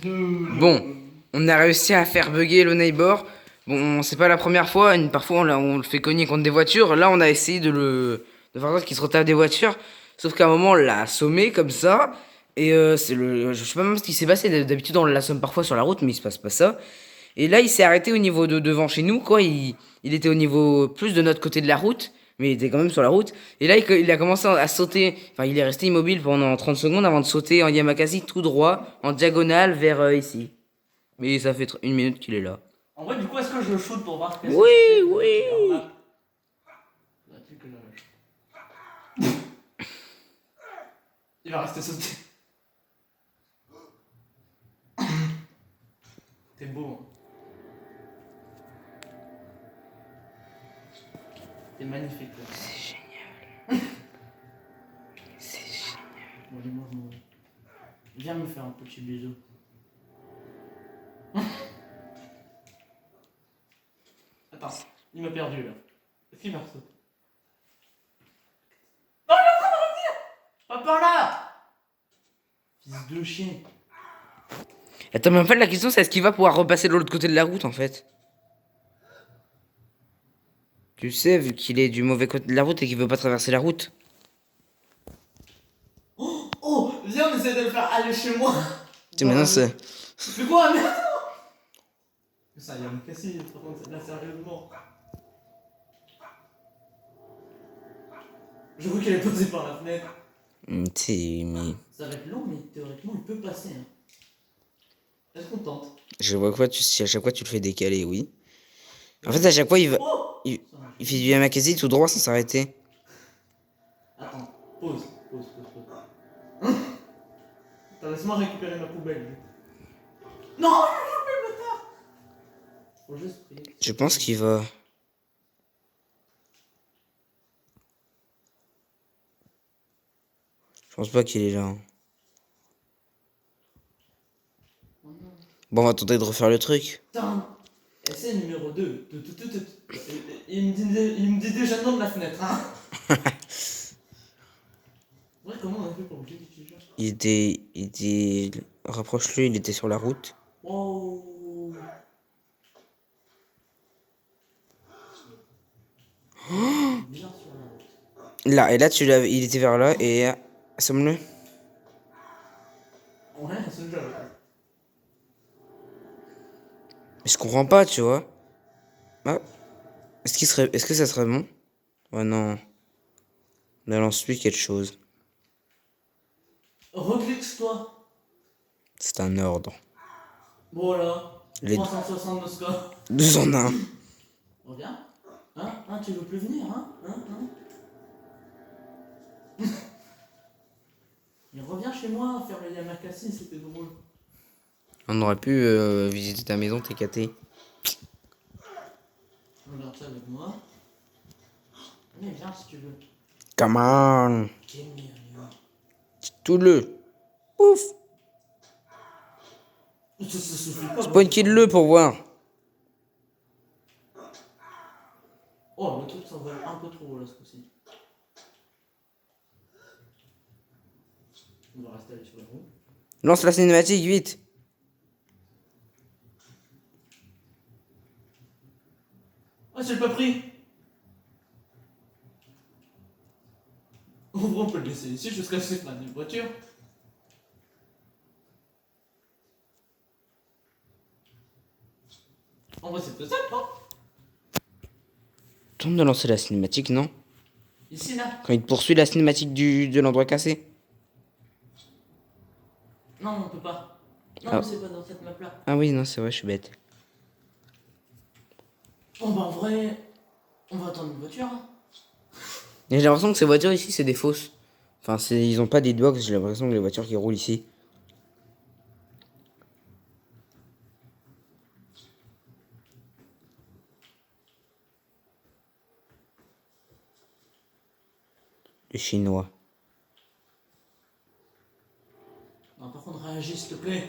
Bon, on a réussi à faire bugger le neighbor. Bon, c'est pas la première fois. Parfois, on le fait cogner contre des voitures. Là, on a essayé de faire en sorte qu'il se retape des voitures. Sauf qu'à un moment, on l'a assommé comme ça. Et je sais pas même ce qui s'est passé. D'habitude, on l'assomme parfois sur la route, mais il se passe pas ça. Et là, il s'est arrêté au niveau de devant chez nous, quoi. Il était au niveau plus de notre côté de la route, mais il était quand même sur la route. Et là, il a commencé à sauter. Enfin, il est resté immobile pendant 30 secondes avant de sauter en Yamakasi tout droit, en diagonale vers ici. Mais ça fait 1 minute qu'il est là. En vrai, du coup, est-ce que je le shoot pour voir qu'est-ce que Oui, ça fait oui. Il va rester sauté. T'es beau. Hein. T'es magnifique. Là. C'est génial. C'est génial. Bon, allez, moi, je m'en vais. Viens me faire un petit bisou. Attends, il m'a perdu là. Est-ce qu'il m'a sauté? Non, il est en train de revenir! Pas par là! Fils de chien. Attends, mais en fait, la question, c'est est-ce qu'il va pouvoir repasser de l'autre côté de la route, en fait? Tu sais, vu qu'il est du mauvais côté de la route et qu'il veut pas traverser la route. Oh, viens, on essaie de le faire aller chez moi. Tu maintenant, c'est. Mais quoi, mais attends! Ça, il y a me casser, là, sérieusement. Je vois qu'elle est posée par la fenêtre. Mais. Ça va être long, mais théoriquement, il peut passer. Hein. Est-ce qu'on tente? Je vois quoi, si à chaque fois tu le fais décaler, oui. En fait, à chaque fois, il va. Oh! Il fait du yamakasi tout droit sans s'arrêter. Attends, pause. Attends, laisse-moi récupérer ma poubelle. Non, je peux le bâtard! Faut juste prier. Je pense qu'il va. Je pense pas qu'il est là. Bon, on va tenter de refaire le truc. Putain, essai numéro 2. Il me dit déjà le nom de la fenêtre, hein. Ouais, comment on a fait pour bouger déjà? Il était. Rapproche-le, il était sur la route. Wow. Bien sur la route. Là, et là, il était vers là, et. Assomme-le. Ouais, c'est le jeu. Mais je comprends pas, tu vois. Ah. Est-ce que ça serait bon? Oh non. Balance-lui quelque chose. Reclique-toi. C'est un ordre. Voilà. Les 360 de score. 2 en 1. Reviens. Hein, tu veux plus venir, hein? Il revient chez moi faire le Yamakasi, c'était drôle. On aurait pu visiter ta maison, t'es caté. Regarde ça avec moi. Mais viens si tu veux. Come on. Quel mignon. Tout le. Ouf. Ça suffit pas. Spawn kill-le pour voir. Oh, le truc s'envole un peu trop là ce coup-ci. On va rester allé sur la roue. Lance la cinématique, vite. Ah, j'ai pas pris. En vrai, on peut le laisser ici jusqu'à ce qu'il y ait une voiture. En vrai, c'est faisable, hein? Tente de lancer la cinématique, non? Ici, là. Quand il te poursuit la cinématique de l'endroit cassé. Non, on peut pas. Non, Ah. mais c'est pas dans cette map-là. Ah oui, non, c'est vrai, je suis bête. Bon, bah, en vrai, on va attendre une voiture, hein. Et j'ai l'impression que ces voitures ici, c'est des fausses. Enfin, ils ont pas des box, j'ai l'impression que les voitures qui roulent ici. Les Chinois. Non, par contre, réagis, s'il te plaît.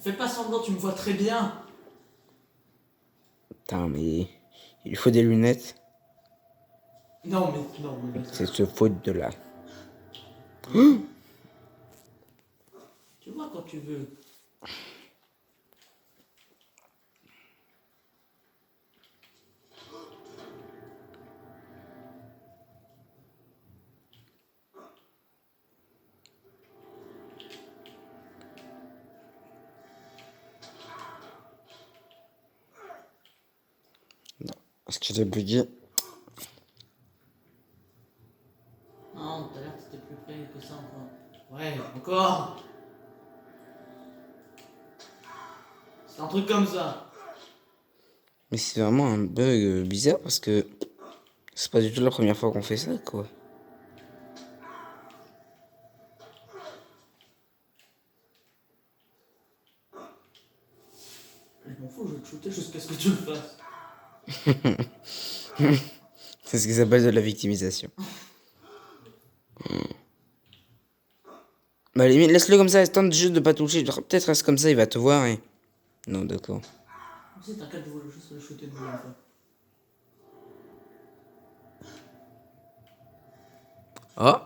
Fais pas semblant, tu me vois très bien. Putain, mais. Il faut des lunettes. Non, mais. C'est ce faute de là. tu veux. Est-ce que j'ai bugué? Non, tout à l'heure t'étais plus près que ça encore. Ouais, encore. C'est un truc comme ça. Mais c'est vraiment un bug bizarre parce que c'est pas du tout la première fois qu'on fait ça, quoi. Je m'en fous, je vais te shooter jusqu'à ce que tu le fasses. C'est ce qui s'appelle de la victimisation. Bah, limite, laisse-le comme ça, tente juste de pas toucher. Peut-être reste comme ça, il va te voir et. Non, d'accord. Si, t'inquiète, je voulais juste le shooter une deuxième fois. Oh!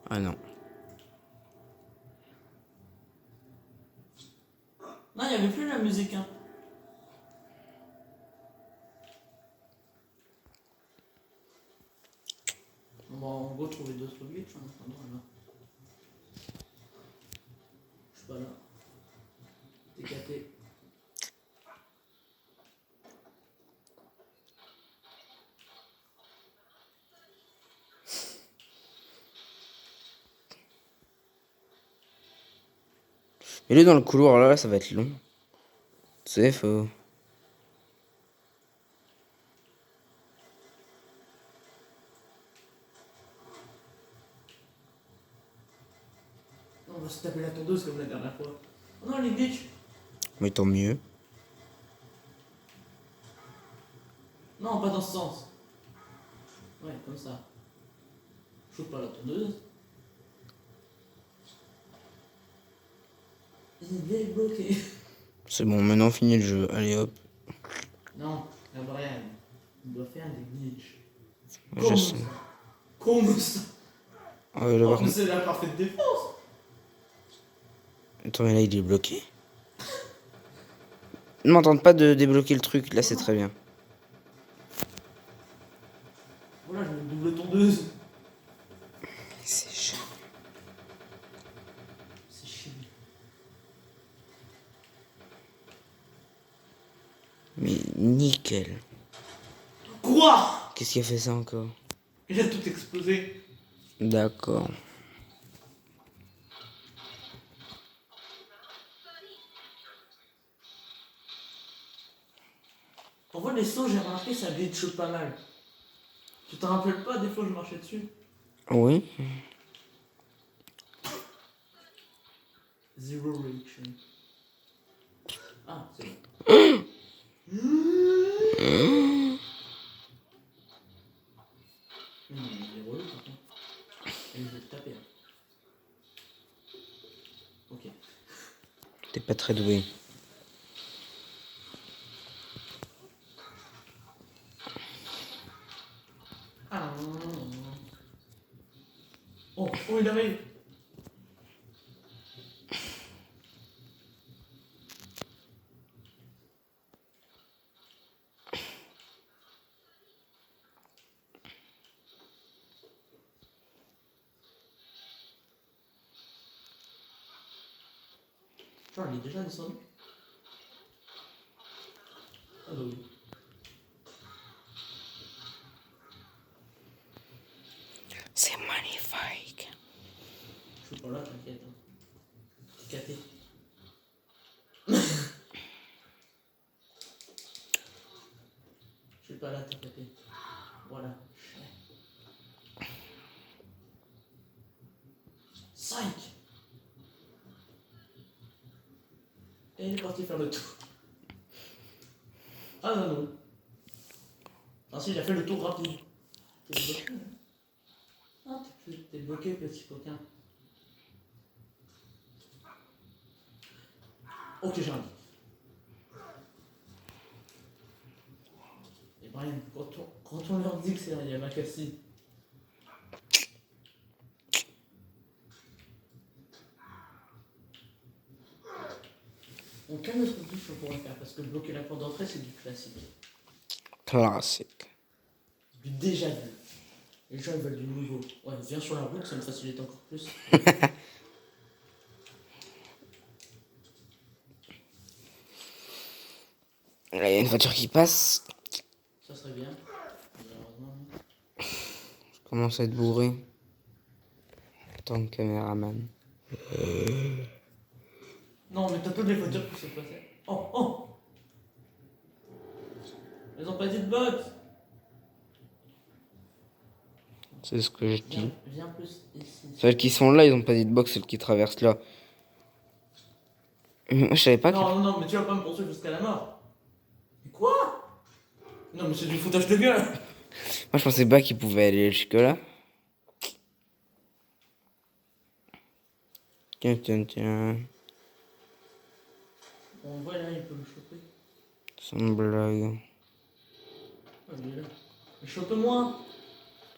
Ah non. Non, il n'y avait plus la musique, hein. On va en gros trouver d'autres glitches en attendant là. Je suis pas là. T'es capé. Mais lui, dans le couloir là, ça va être long. Tu sais, faut. On va se taper la tondeuse comme la dernière fois. Oh non, les glitches. Mais tant mieux. Non, pas dans ce sens. Ouais, comme ça. Shoot pas la tondeuse. Il est bloqué. C'est bon, maintenant fini le jeu. Allez hop. Non, Gabriel. On doit faire des glitches. Je Comme sais. ça. Comme ça. Ah ouais, là, Oh, par mais contre. c'est la parfaite défense. Attends, mais là, il est bloqué. Ne m'entende pas de débloquer le truc. Là, c'est très bien. Voilà, je mets une double tondeuse. C'est chiant. C'est chiant. Mais nickel. Quoi? Qu'est-ce qui a fait ça encore? Il a tout explosé. D'accord. En vrai, les sauts, j'ai remarqué, ça glitch pas mal. Tu te rappelles pas des fois je marchais dessus? Oui. Zero reaction. Ah, c'est bon. Il est relou par contre. Et je vais te taper. Hein. Ok. T'es pas très doué. Ah. Oh, oh, il arrive. Genre, il est déjà descendu. Ah bah oui. C'est magnifique. Je suis pas là, t'inquiète. T'es capé. Je suis pas là, t'es capé. Voilà. 5. Et il est parti faire le tour. Ah non, non. Ah si, il a fait le tour rapide. T'es bloqué, hein. Ah, t'es bloqué, petit coquin. Ok, j'ai un. Et Brian, quand on leur dit que c'est un Yamakasi, Aucun autre truc qu'on pourrait faire parce que bloquer la porte d'entrée c'est du classique. Classique. Du déjà vu. Les gens ils veulent du nouveau. Ouais, viens sur la route, ça me facilite encore plus. Là, il y a une voiture qui passe. Ça serait bien. Malheureusement. Je commence à être bourré. Tant que caméraman. Non, mais t'as toutes les voitures qui sont passées. Oh, oh! Elles ont pas dit de box! C'est ce que je dis. Viens plus ici. Celles qui sont là, ils ont pas dit de box, celles qui traversent là. Moi, je savais pas que... Non, non, mais tu vas pas me poursuivre jusqu'à la mort. Mais quoi? Non, mais c'est du foutage de gueule. Moi, je pensais pas qu'ils pouvaient aller jusque là. Tiens, tiens, tiens. On voit là, il peut me choper. Sans blague. Ah, il est là. Mais chope-moi.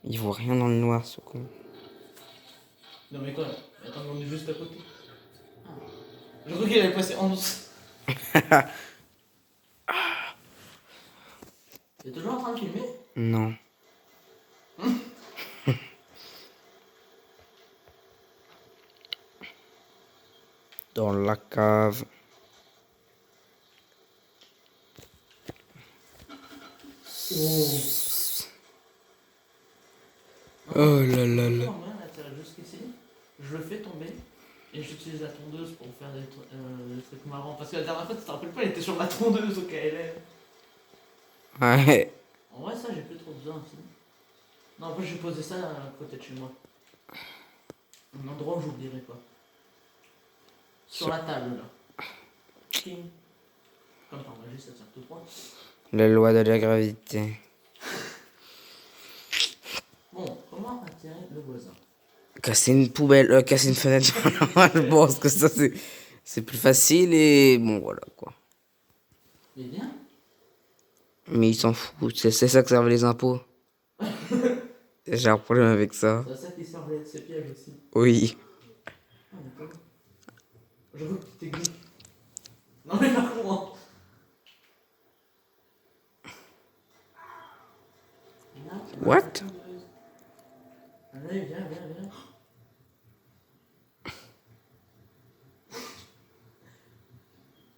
Il voit rien dans le noir, ce con. Non, mais quoi? Attends, on est juste à côté. Ah. Je crois qu'il avait passé en dessous. T'es toujours en train de filmer? Non. Dans la cave. Oh là là là. Moi, l'atterrir jusqu'ici, je le fais tomber et j'utilise la tondeuse pour faire des trucs marrants. Parce que la dernière fois, tu te rappelles pas, il était sur la tondeuse au KLM. Ouais. En vrai, ça, j'ai plus trop besoin aussi. Non, en fait, j'ai posé ça à côté de chez moi. Un endroit où j'oublierai pas. Sur la table, là. Ting. Comme par magie, ça tient tout droit. La loi de la gravité. Bon, comment attirer le voisin? Casser une poubelle, casser une fenêtre. Je pense que ça, c'est plus facile et bon, voilà quoi. Mais bien. Mais ils s'en foutent. C'est ça que servent les impôts. J'ai un problème avec ça. C'est à ça qui servait de ces pièges aussi. Oui. Ah, d'accord. Je veux que tu t'aiguilles. Non, mais par contre. What? Allez, viens, viens, viens.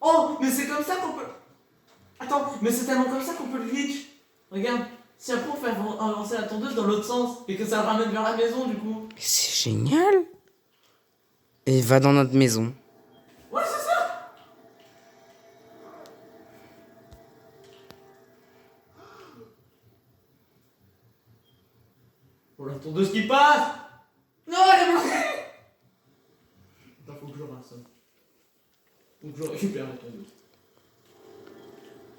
Oh, mais c'est comme ça qu'on peut. Attends, mais c'est tellement comme ça qu'on peut le glitch. Regarde, si après on fait avancer la tondeuse dans l'autre sens et que ça le ramène vers la maison du coup. C'est génial. Et va dans notre maison. Ouais, c'est ça. Pour la tondeuse qui passe. Non, elle est bloquée. Attends, faut que je rassemble. Faut que je récupère la tondeuse.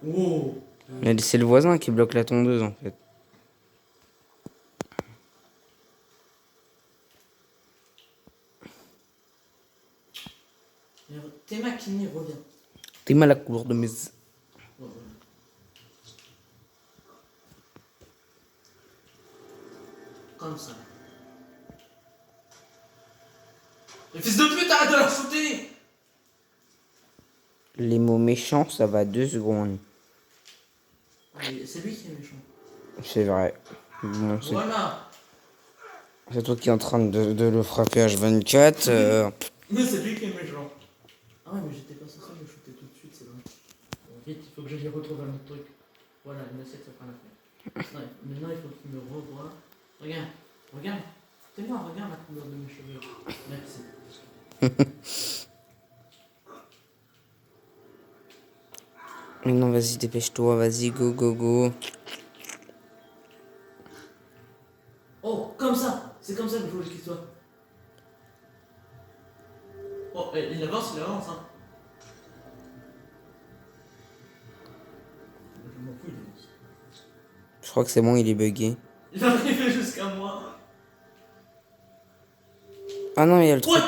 Wow. Mais c'est le voisin qui bloque la tondeuse en fait. T'es maquiné, reviens. T'es mal à la couleur de mes... Ouais, ouais. Comme ça. Mais fils de pute, arrête de la shooter. Les mots méchants, ça va 2 secondes. C'est lui qui est méchant. C'est vrai. Bon, Voilà. c'est toi qui es en train de le frapper H24. Mais c'est lui qui est méchant. Ah ouais, mais j'étais pas censé le shooter tout de suite, c'est vrai. Bon, vite, il faut que j'aille retrouver un autre truc. Voilà, une assiette, ça fera l'affaire. Ouais, maintenant, il faut que tu me revoies. Regarde, regarde. C'est moi, regarde la couleur de mes cheveux. Merci. Mais non, vas-y, dépêche-toi, vas-y, go, go, go. Oh, comme ça. C'est comme ça qu'il faut qu'il soit. Oh, il avance, hein. Je m'en fous, il avance. Je crois que c'est bon, il est bugué. Il va arriver jusqu'à moi. Ah non, il y a le truc. Ouais.